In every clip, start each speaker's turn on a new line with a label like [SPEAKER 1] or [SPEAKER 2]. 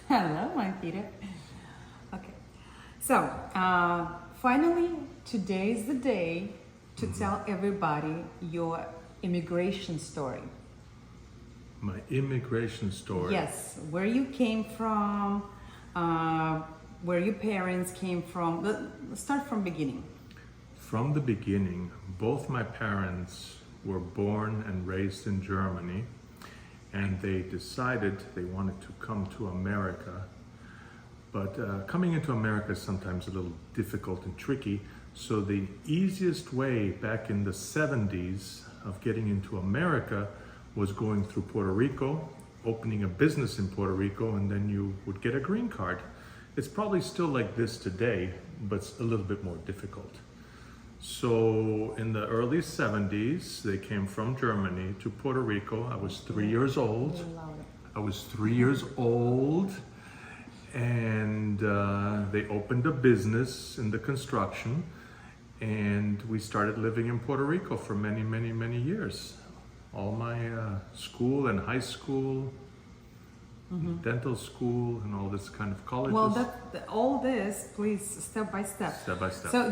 [SPEAKER 1] Hello, my Peter. Okay. So, finally, today is the day to tell everybody your immigration story.
[SPEAKER 2] My immigration story.
[SPEAKER 1] Yes, where you came from, where your parents came from. Let's start from beginning.
[SPEAKER 2] From the beginning, both my parents were born and raised in Germany, and they decided they wanted to come to America. But coming into America is sometimes a little difficult and tricky. So the easiest way back in the 70s of getting into America was going through Puerto Rico, opening a business in Puerto Rico, and then you would get a green card. It's probably still like this today, but it's a little bit more difficult. So in the early 70s, they came from Germany to Puerto Rico. I was 3 years old. And they opened a business in the construction, and we started living in Puerto Rico for many, many, many years. All my school and high school, dental school, and all this kind of colleges.
[SPEAKER 1] Well, all this, please, step by step.
[SPEAKER 2] Step by step.
[SPEAKER 1] So,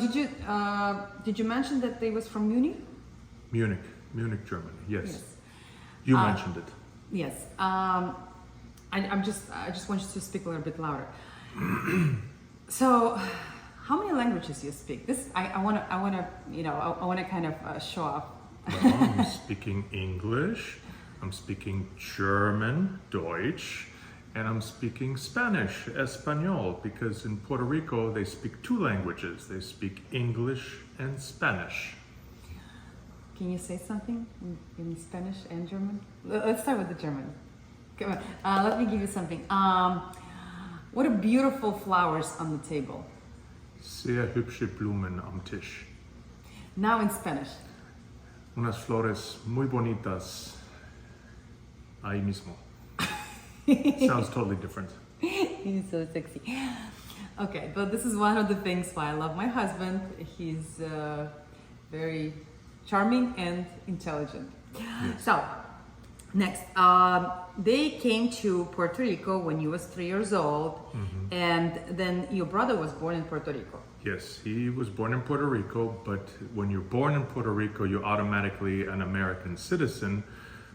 [SPEAKER 1] did you mention that they was from Munich?
[SPEAKER 2] Munich, Germany. Yes.
[SPEAKER 1] Yes.
[SPEAKER 2] You mentioned it.
[SPEAKER 1] Yes. I just want you to speak a little bit louder. So, how many languages you speak? I wanna kind of show off.
[SPEAKER 2] Well, I'm speaking English, I'm speaking German, Deutsch, and I'm speaking Spanish, Espanol, because in Puerto Rico they speak two languages. They speak English and Spanish.
[SPEAKER 1] Can you say something in Spanish and German? Let's start with the German. Come on, let me give you something. What are beautiful flowers on the table?
[SPEAKER 2] Sehr hübsche Blumen am Tisch.
[SPEAKER 1] Now in Spanish.
[SPEAKER 2] Unas flores muy bonitas ahí mismo. Sounds totally different.
[SPEAKER 1] He's so sexy. Okay, but this is one of the things why I love my husband. He's very charming and intelligent.
[SPEAKER 2] Yes.
[SPEAKER 1] So, next, they came to Puerto Rico when you was 3 years old, and then your brother was born in Puerto Rico.
[SPEAKER 2] Yes, he was born in Puerto Rico, but when you're born in Puerto Rico, you're automatically an American citizen.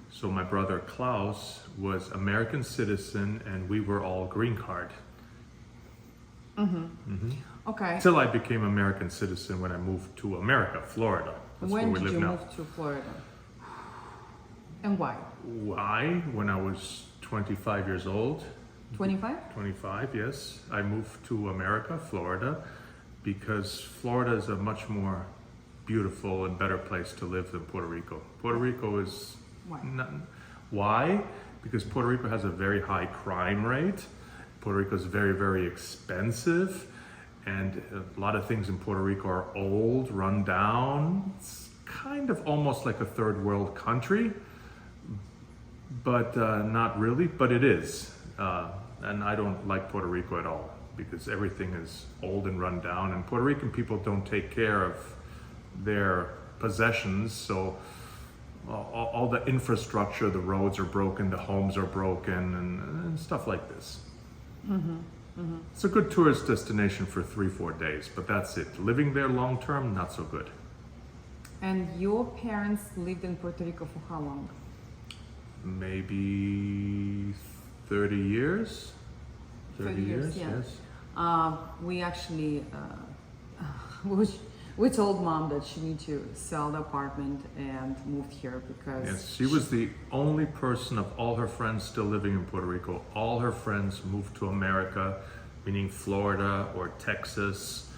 [SPEAKER 2] So my brother Klaus was American citizen, and we were all green card.
[SPEAKER 1] Okay.
[SPEAKER 2] Till I became American citizen when I moved to America, Florida. That's
[SPEAKER 1] When
[SPEAKER 2] where we
[SPEAKER 1] did
[SPEAKER 2] live
[SPEAKER 1] you
[SPEAKER 2] now.
[SPEAKER 1] move to Florida? And why?
[SPEAKER 2] Why? When I was 25 years old.
[SPEAKER 1] 25?
[SPEAKER 2] 25, yes. I moved to America, Florida, because Florida is a much more beautiful and better place to live than Puerto Rico. Puerto Rico is...
[SPEAKER 1] Why?
[SPEAKER 2] Why? Because Puerto Rico has a very high crime rate. Puerto Rico is very, very expensive. And a lot of things in Puerto Rico are old, run down. It's kind of almost like a third world country, but not really, but it is. And I don't like Puerto Rico at all because everything is old and run down, and Puerto Rican people don't take care of their possessions. So all the infrastructure, the roads are broken, the homes are broken, and stuff like this. It's a good tourist destination for 3-4 days, but that's it. Living there long term, not so good.
[SPEAKER 1] And your parents lived in Puerto Rico for how long?
[SPEAKER 2] Maybe 30 years.
[SPEAKER 1] 30 years, yeah.
[SPEAKER 2] Yes.
[SPEAKER 1] We actually, we told mom that she need to sell the apartment and moved here because...
[SPEAKER 2] Yes, she was the only person of all her friends still living in Puerto Rico. All her friends moved to America, meaning Florida or Texas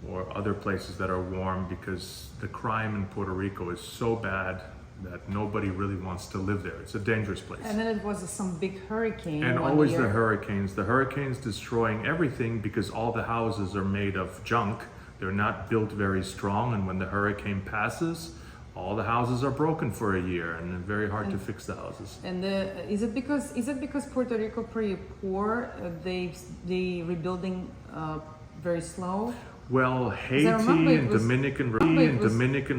[SPEAKER 2] or other places that are warm, because the crime in Puerto Rico is so bad that nobody really wants to live there. It's a dangerous place.
[SPEAKER 1] And then it was some big hurricane.
[SPEAKER 2] And
[SPEAKER 1] one
[SPEAKER 2] always
[SPEAKER 1] year.
[SPEAKER 2] the hurricanes destroying everything because all the houses are made of junk. They're not built very strong, and when the hurricane passes, all the houses are broken for a year, and very hard to fix the houses.
[SPEAKER 1] And is it because Puerto Rico pretty poor? They rebuilding very slow.
[SPEAKER 2] Well, Haiti and Dominican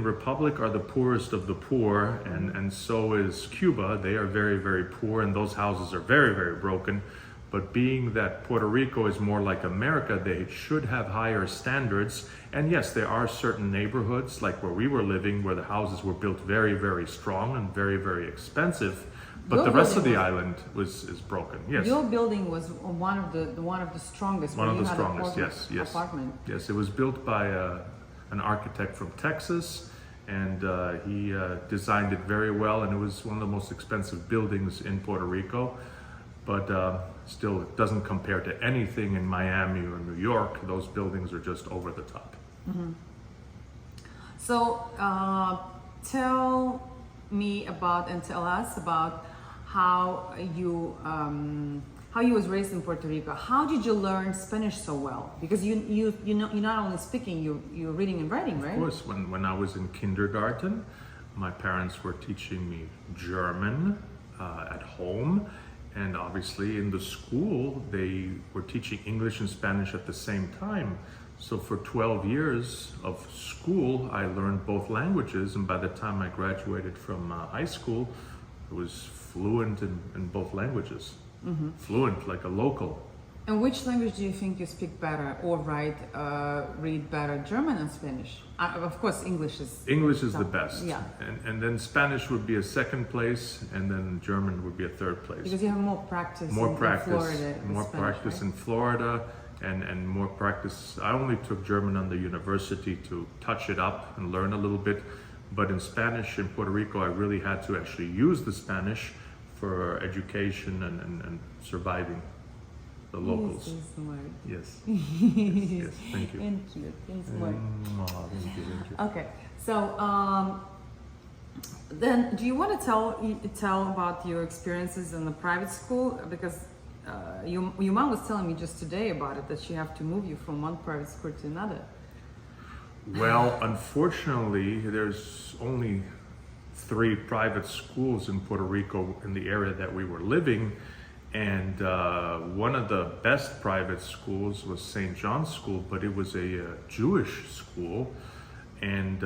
[SPEAKER 2] Republic are the poorest of the poor, and so is Cuba. They are very, very poor, and those houses are very, very broken. But being that Puerto Rico is more like America, they should have higher standards. And yes, there are certain neighborhoods, like where we were living, where the houses were built very, very strong and very, very expensive. But the rest of the island is broken. Yes.
[SPEAKER 1] Your building was one of the strongest.
[SPEAKER 2] One of the strongest. Yes.
[SPEAKER 1] Apartment.
[SPEAKER 2] Yes, it was built by an architect from Texas, and he designed it very well. And it was one of the most expensive buildings in Puerto Rico. But still, it doesn't compare to anything in Miami or New York. Those buildings are just over the top.
[SPEAKER 1] Mm-hmm. So tell me about and tell us about how you was raised in Puerto Rico. How did you learn Spanish so well? Because you're not only speaking, you're reading and writing, right?
[SPEAKER 2] Of course. When I was in kindergarten, my parents were teaching me German at home. And obviously in the school, they were teaching English and Spanish at the same time. So for 12 years of school, I learned both languages. And by the time I graduated from high school, I was fluent in both languages. Mm-hmm. Fluent, like a local.
[SPEAKER 1] And which language do you think you speak better or read better, German or Spanish? Of course, English is
[SPEAKER 2] the best.
[SPEAKER 1] Yeah.
[SPEAKER 2] And then Spanish would be a second place, and then German would be a third place.
[SPEAKER 1] Because you have more practice.
[SPEAKER 2] More
[SPEAKER 1] in
[SPEAKER 2] practice.
[SPEAKER 1] Florida.
[SPEAKER 2] More
[SPEAKER 1] Spanish,
[SPEAKER 2] practice
[SPEAKER 1] right?
[SPEAKER 2] in Florida, and more practice. I only took German on the university to touch it up and learn a little bit. But in Spanish in Puerto Rico, I really had to actually use the Spanish for education and surviving. The locals. Yes. Yes. Thank you.
[SPEAKER 1] And cute and smart.
[SPEAKER 2] Thank you.
[SPEAKER 1] Okay. So then, do you want to tell about your experiences in the private school? Because your mom was telling me just today about it, that she have to move you from one private school to another.
[SPEAKER 2] Well, unfortunately, there's only 3 private schools in Puerto Rico in the area that we were living. And one of the best private schools was St. John's School, but it was a Jewish school. And,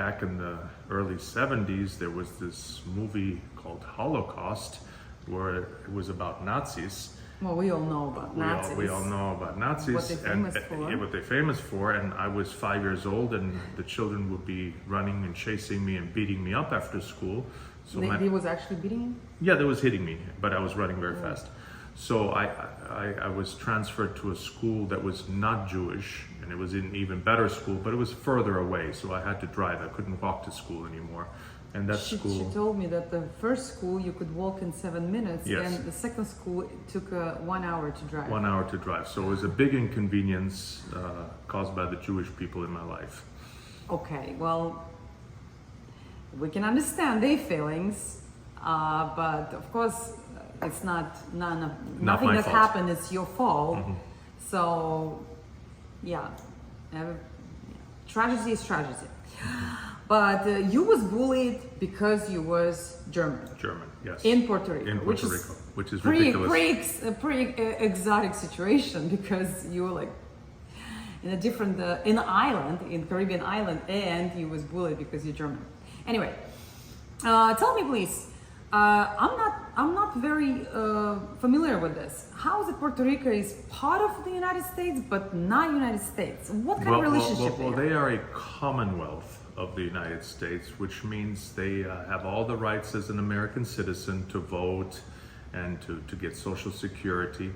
[SPEAKER 2] back in the early 70s, there was this movie called Holocaust, where it was about Nazis.
[SPEAKER 1] Well, we all know about Nazis.
[SPEAKER 2] We all know about Nazis.
[SPEAKER 1] What they're famous for.
[SPEAKER 2] What they're famous for. And I was 5 years old, and the children would be running and chasing me and beating me up after school. So
[SPEAKER 1] they was actually beating you?
[SPEAKER 2] Yeah, they was hitting me, but I was running very fast. So I was transferred to a school that was not Jewish, and it was an even better school, but it was further away, so I had to drive. I couldn't walk to school anymore. And that
[SPEAKER 1] She
[SPEAKER 2] school...
[SPEAKER 1] told me that the first school you could walk in 7 minutes,
[SPEAKER 2] Yes.
[SPEAKER 1] and the second school it took 1 hour to drive.
[SPEAKER 2] 1 hour to drive. So it was a big inconvenience caused by the Jewish people in my life.
[SPEAKER 1] Okay, well, we can understand their feelings, but of course, it's nothing
[SPEAKER 2] my
[SPEAKER 1] that
[SPEAKER 2] fault.
[SPEAKER 1] happened is your fault.
[SPEAKER 2] Mm-hmm.
[SPEAKER 1] So, yeah, tragedy is tragedy. But you was bullied because you was German.
[SPEAKER 2] German, yes.
[SPEAKER 1] In Puerto Rico.
[SPEAKER 2] In Puerto Rico, which is
[SPEAKER 1] pretty
[SPEAKER 2] ridiculous.
[SPEAKER 1] pretty exotic situation, because you were like in a different in an island, in Caribbean island, and you was bullied because you're German. Anyway, tell me please. I'm not very familiar with this. How is it Puerto Rico is part of the United States but not United States? What kind of relationship?
[SPEAKER 2] Well, they are a commonwealth of the United States, which means they have all the rights as an American citizen to vote and to get Social Security.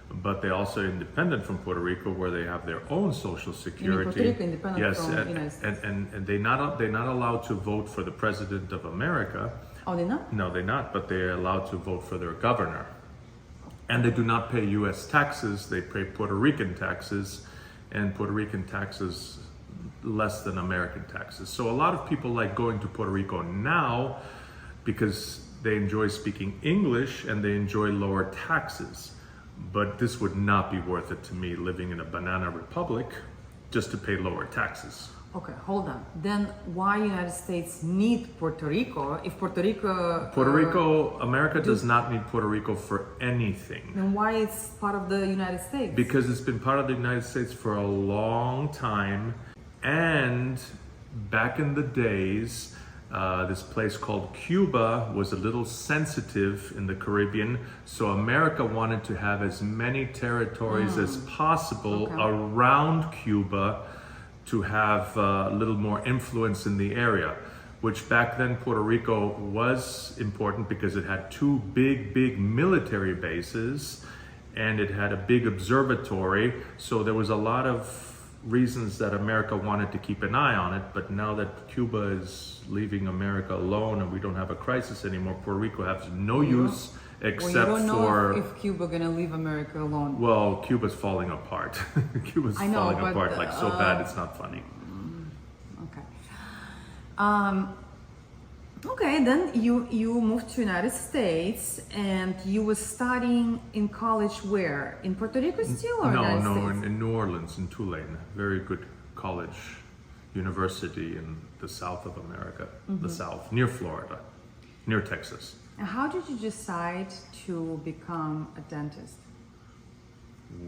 [SPEAKER 2] But they also are independent from Puerto Rico, where they have their own Social Security.
[SPEAKER 1] Puerto Rico independent
[SPEAKER 2] yes,
[SPEAKER 1] from the United States.
[SPEAKER 2] And they're not allowed to vote for the President of America.
[SPEAKER 1] Oh, they're not?
[SPEAKER 2] No, they're not, but they're allowed to vote for their governor. And they do not pay U.S. taxes, they pay Puerto Rican taxes, and Puerto Rican taxes less than American taxes. So a lot of people like going to Puerto Rico now because they enjoy speaking English and they enjoy lower taxes. But this would not be worth it to me, living in a banana republic, just to pay lower taxes.
[SPEAKER 1] Okay, hold on. Then why United States need Puerto Rico if Puerto Rico...
[SPEAKER 2] America does not need Puerto Rico for anything.
[SPEAKER 1] Then why it's part of the United States?
[SPEAKER 2] Because it's been part of the United States for a long time. And back in the days, This place called Cuba was a little sensitive in the Caribbean, so America wanted to have as many territories as possible around Cuba to have a little more influence in the area, which back then Puerto Rico was important because it had two big military bases and it had a big observatory, so there was a lot of reasons that America wanted to keep an eye on it. But now that Cuba is leaving America alone and we don't have a crisis anymore, Puerto Rico has no use except
[SPEAKER 1] you don't know
[SPEAKER 2] for
[SPEAKER 1] if Cuba gonna leave America alone.
[SPEAKER 2] well, Cuba's falling apart. Cuba's falling apart like so bad it's not funny.
[SPEAKER 1] Okay. Okay, then you moved to United States and you were studying in college where? In Puerto Rico still or United States?
[SPEAKER 2] In New Orleans, in Tulane. Very good college, university in the south of America, the south, near Florida, near Texas.
[SPEAKER 1] And how did you decide to become a dentist?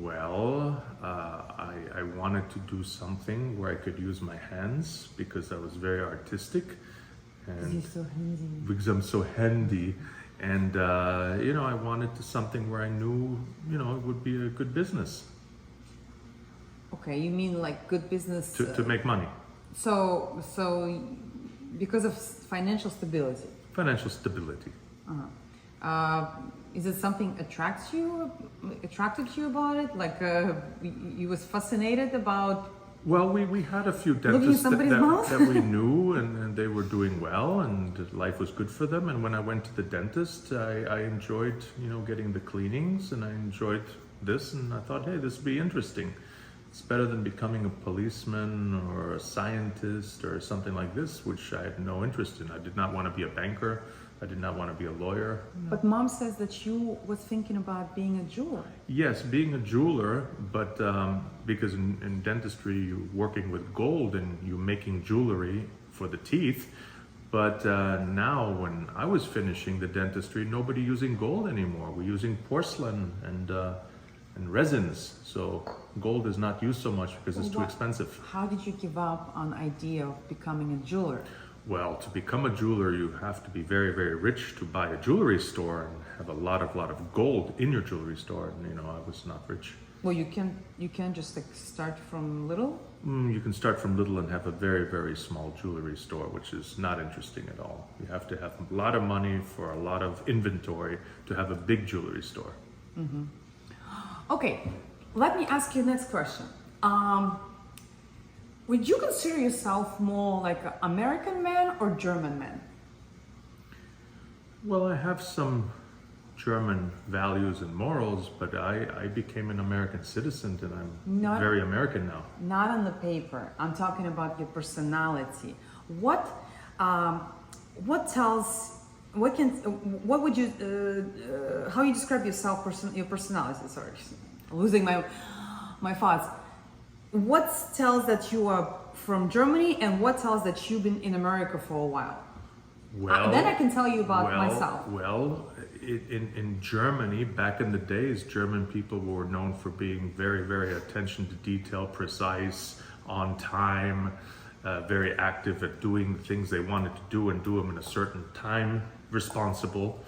[SPEAKER 2] Well, I wanted to do something where I could use my hands because I was very artistic. And
[SPEAKER 1] You're so handy.
[SPEAKER 2] because I'm so handy, and you know, I wanted to something where I knew, you know, it would be a good business
[SPEAKER 1] Okay, you mean like good business?
[SPEAKER 2] to make money.
[SPEAKER 1] So because of financial stability.
[SPEAKER 2] Financial stability.
[SPEAKER 1] Is it something attracted you about it? Like you was fascinated about?
[SPEAKER 2] Well, we had a few
[SPEAKER 1] Looking at
[SPEAKER 2] dentists
[SPEAKER 1] somebody's mouth?
[SPEAKER 2] that we knew, and they were doing well, and life was good for them. And when I went to the dentist, I enjoyed, you know, getting the cleanings, and I enjoyed this, and I thought, hey, this would be interesting. It's better than becoming a policeman or a scientist or something like this, which I had no interest in. I did not want to be a banker. I did not want to be a lawyer.
[SPEAKER 1] But mom says that you was thinking about being a jeweler.
[SPEAKER 2] Yes, being a jeweler, but because in dentistry you're working with gold and you're making jewelry for the teeth. But now when I was finishing the dentistry, nobody using gold anymore. We're using porcelain and resins. So gold is not used so much because it's too expensive.
[SPEAKER 1] How did you give up on idea of becoming a jeweler?
[SPEAKER 2] Well, to become a jeweler, you have to be very rich to buy a jewelry store and have a lot of gold in your jewelry store. And you know, I was not rich.
[SPEAKER 1] Well, you can just like start from little.
[SPEAKER 2] You can start from little and have a very small jewelry store, which is not interesting at all. You have to have a lot of money for a lot of inventory to have a big jewelry store.
[SPEAKER 1] Okay, let me ask you next question. Would you consider yourself more like an American man or German man?
[SPEAKER 2] Well, I have some German values and morals, but I became an American citizen and I'm very American now.
[SPEAKER 1] Not on the paper. I'm talking about your personality. What would you, how you describe yourself, your personality? Sorry, losing my thoughts. What tells that you are from Germany and what tells that you've been in America for a while?
[SPEAKER 2] Well,
[SPEAKER 1] then I can tell you about myself.
[SPEAKER 2] Well, in Germany, back in the days, German people were known for being very attention to detail, precise, on time, very active at doing things they wanted to do and do them in a certain time, responsible.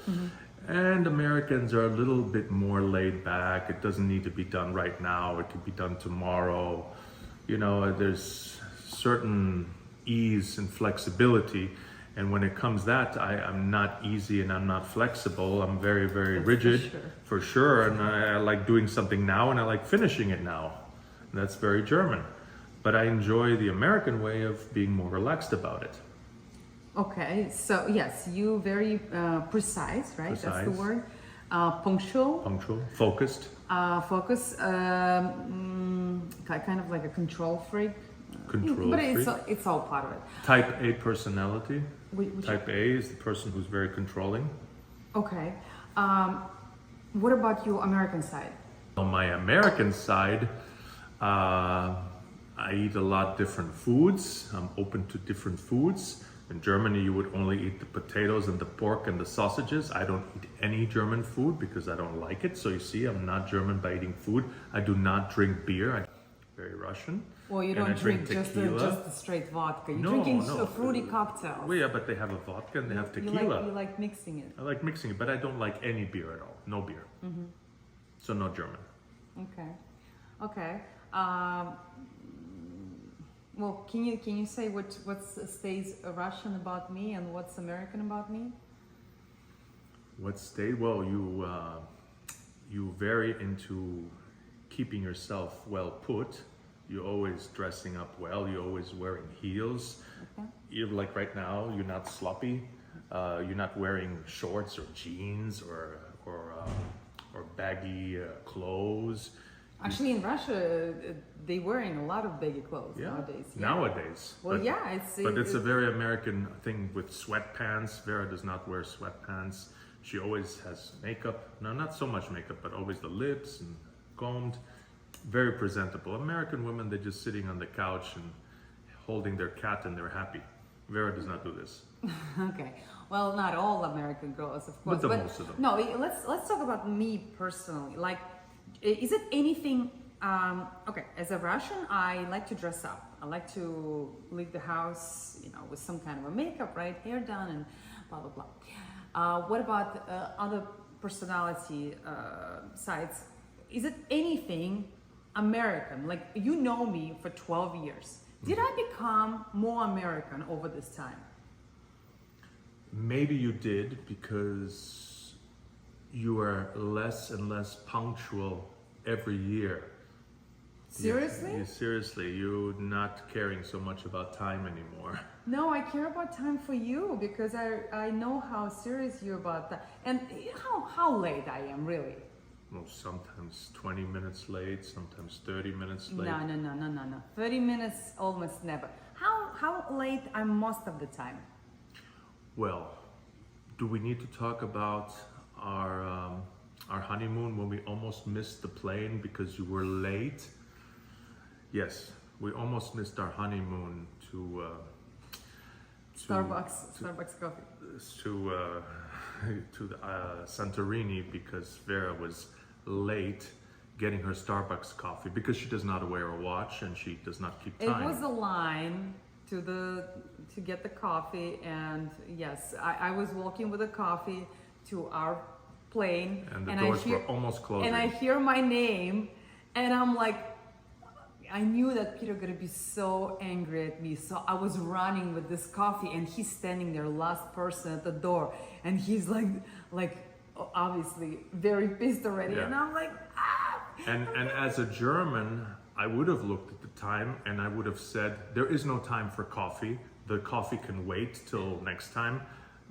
[SPEAKER 2] And Americans are a little bit more laid back. It doesn't need to be done right now. It can be done tomorrow. You know, there's certain ease and flexibility. And when it comes that, I'm not easy and I'm not flexible. I'm very rigid, for sure. And I like doing something now and I like finishing it now. And that's very German. But I enjoy the American way of being more relaxed about it.
[SPEAKER 1] Okay, so yes, you very precise, right?
[SPEAKER 2] Precise.
[SPEAKER 1] That's the word. Punctual.
[SPEAKER 2] Punctual, focused.
[SPEAKER 1] Focus. Kind of like a control freak.
[SPEAKER 2] Control freak.
[SPEAKER 1] But it's all part of it.
[SPEAKER 2] Type A personality.
[SPEAKER 1] Which
[SPEAKER 2] Type A is the person who's very controlling.
[SPEAKER 1] Okay. What about your American side?
[SPEAKER 2] On my American side, I eat a lot different foods. I'm open to different foods. In Germany, you would only eat the potatoes and the pork and the sausages. I don't eat any German food because I don't like it. So you see, I'm not German by eating food. I do not drink beer. I'm very Russian.
[SPEAKER 1] Well, you
[SPEAKER 2] And
[SPEAKER 1] don't
[SPEAKER 2] I drink
[SPEAKER 1] just
[SPEAKER 2] tequila.
[SPEAKER 1] the straight vodka. You're
[SPEAKER 2] No,
[SPEAKER 1] drinking
[SPEAKER 2] no.
[SPEAKER 1] fruity cocktails.
[SPEAKER 2] Well, yeah, but they have a vodka and they have
[SPEAKER 1] You
[SPEAKER 2] tequila.
[SPEAKER 1] like mixing it.
[SPEAKER 2] I like mixing it, but I don't like any beer at all. No beer. So no German.
[SPEAKER 1] Okay. Okay. Well, can you say what stays Russian about me and what's American about me?
[SPEAKER 2] What state? Well, you very into keeping yourself well put. You're always dressing up well. You're always wearing heels.
[SPEAKER 1] Okay.
[SPEAKER 2] You're like right now. You're not sloppy. You're not wearing shorts or jeans or baggy clothes.
[SPEAKER 1] Actually, in Russia, they're wearing a lot of baggy clothes nowadays. Yeah.
[SPEAKER 2] Nowadays.
[SPEAKER 1] Well,
[SPEAKER 2] but,
[SPEAKER 1] yeah,
[SPEAKER 2] it's a very American thing with sweatpants. Vera does not wear sweatpants. She always has makeup. No, not so much makeup, but always the lips and combed. Very presentable. American women, they're just sitting on the couch and holding their cat and they're happy. Vera does not do this.
[SPEAKER 1] Okay. Well, not all American girls, of course.
[SPEAKER 2] But most of them.
[SPEAKER 1] No, let's talk about me personally. Like, is it anything? Okay, as a Russian, I like to dress up. I like to leave the house, with some kind of a makeup, right, hair done, and blah blah blah. What about other personality sides? Is it anything American? Like, you know me for 12 years. Did I become more American over this time?
[SPEAKER 2] Maybe you did because you are less and less punctual every year.
[SPEAKER 1] Seriously?
[SPEAKER 2] Seriously, you're not caring so much about time anymore.
[SPEAKER 1] No, I care about time for you because I know how serious you're about that. And how late I am, really.
[SPEAKER 2] Well, sometimes 20 minutes late, sometimes 30 minutes late.
[SPEAKER 1] No. 30 minutes almost never. How late I'm most of the time?
[SPEAKER 2] Well, do we need to talk about our honeymoon when we almost missed the plane because you were late? Yes, we almost missed our honeymoon to
[SPEAKER 1] Starbucks coffee.
[SPEAKER 2] To the Santorini because Vera was late getting her Starbucks coffee because she does not wear a watch and she does not keep time.
[SPEAKER 1] It was a line to get the coffee, and yes, I was walking with the coffee to our plane,
[SPEAKER 2] and the doors were almost closing.
[SPEAKER 1] And I hear my name, and I'm like, I knew that Peter gonna be so angry at me, so I was running with this coffee, and he's standing there, last person at the door, and he's like obviously very pissed already,
[SPEAKER 2] Yeah.
[SPEAKER 1] and I'm like, ah!
[SPEAKER 2] And as a German, I would have looked at the time and I would have said, there is no time for coffee. The coffee can wait till next time.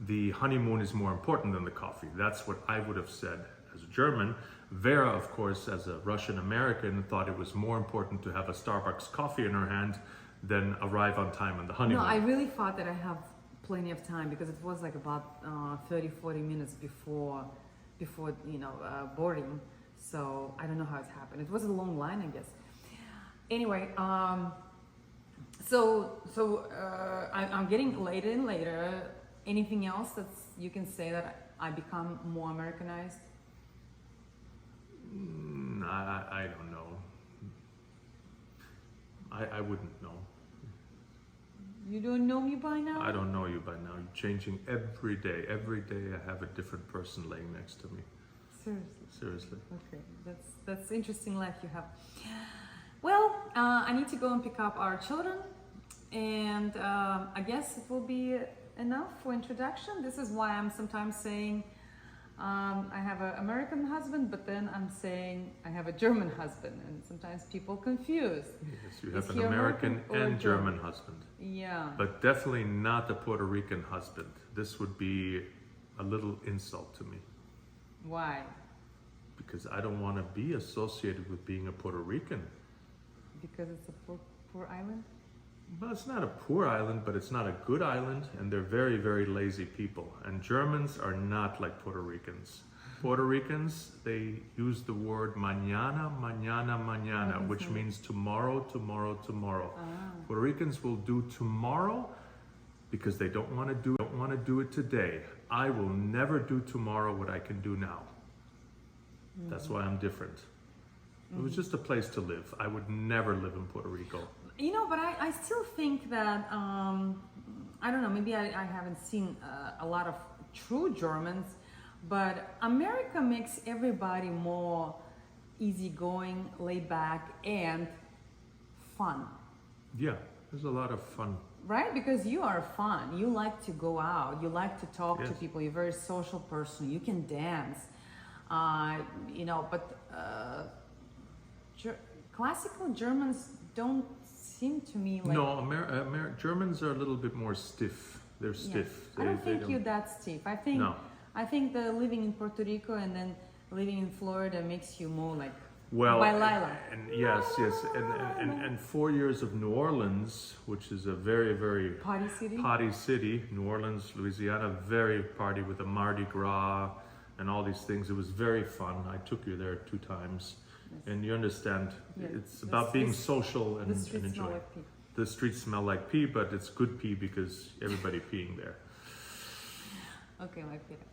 [SPEAKER 2] The honeymoon is more important than the coffee. That's what I would have said as a German. Vera, of course, as a Russian American, thought it was more important to have a Starbucks coffee in her hand than arrive on time on the honeymoon.
[SPEAKER 1] No, I really thought that I have plenty of time because it was like about 30-40 minutes before boarding. So I don't know how it happened. It was a long line, I guess. Anyway, I'm getting later and later. Anything else that you can say that I become more Americanized?
[SPEAKER 2] I don't know. I wouldn't know.
[SPEAKER 1] You don't know me by now?
[SPEAKER 2] I don't know you by now. You're changing every day. Every day I have a different person laying next to me.
[SPEAKER 1] Seriously?
[SPEAKER 2] Seriously.
[SPEAKER 1] Okay, that's interesting life you have. Well, I need to go and pick up our children, and I guess it will be enough for introduction. This is why I'm sometimes saying I have an American husband, but then I'm saying I have a German husband, and sometimes people confuse.
[SPEAKER 2] Yes, you have
[SPEAKER 1] Is
[SPEAKER 2] an
[SPEAKER 1] he
[SPEAKER 2] American
[SPEAKER 1] or
[SPEAKER 2] and German husband.
[SPEAKER 1] Yeah.
[SPEAKER 2] But definitely not a Puerto Rican husband. This would be a little insult to me.
[SPEAKER 1] Why?
[SPEAKER 2] Because I don't want to be associated with being a Puerto Rican.
[SPEAKER 1] Because it's a poor island?
[SPEAKER 2] Well, it's not a poor island, but it's not a good island, and they're very, very lazy people. And Germans are not like Puerto Ricans. Puerto Ricans, they use the word mañana, mañana, mañana, which means tomorrow, tomorrow, tomorrow.
[SPEAKER 1] Ah.
[SPEAKER 2] Puerto Ricans will do tomorrow because they don't want to do it today. I will never do tomorrow what I can do now. That's why I'm different. It was just a place to live. I would never live in Puerto Rico.
[SPEAKER 1] You know, but I still think that, I don't know, maybe I haven't seen a lot of true Germans, but America makes everybody more easygoing, laid back, and fun.
[SPEAKER 2] Yeah, there's a lot of fun.
[SPEAKER 1] Right? Because you are fun. You like to go out. You like to talk to
[SPEAKER 2] Yes.
[SPEAKER 1] people. You're a very social person. You can dance. You know, but classical Germans don't seem to me like...
[SPEAKER 2] No, Germans are a little bit more stiff. They're
[SPEAKER 1] Yeah.
[SPEAKER 2] stiff.
[SPEAKER 1] I don't think you're that stiff.
[SPEAKER 2] No.
[SPEAKER 1] I think that living in Puerto Rico and then living in Florida makes you more like
[SPEAKER 2] Well,
[SPEAKER 1] by Lila.
[SPEAKER 2] and yes, and 4 years of New Orleans, which is a very, very
[SPEAKER 1] Party city.
[SPEAKER 2] party city. New Orleans, Louisiana, very party with the Mardi Gras and all these things. It was very fun. I took you there 2 times, and you understand.
[SPEAKER 1] Yeah.
[SPEAKER 2] It's about being social and,
[SPEAKER 1] The streets
[SPEAKER 2] and
[SPEAKER 1] smell
[SPEAKER 2] enjoying.
[SPEAKER 1] like pee.
[SPEAKER 2] The streets smell like pee, but it's good pee because everybody peeing there.
[SPEAKER 1] Okay, like Peter.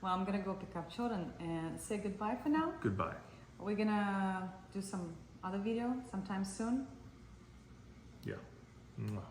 [SPEAKER 1] Well, I'm gonna go pick up children and say goodbye for now.
[SPEAKER 2] Goodbye.
[SPEAKER 1] We're gonna do some other video sometime soon.
[SPEAKER 2] Yeah. Mwah.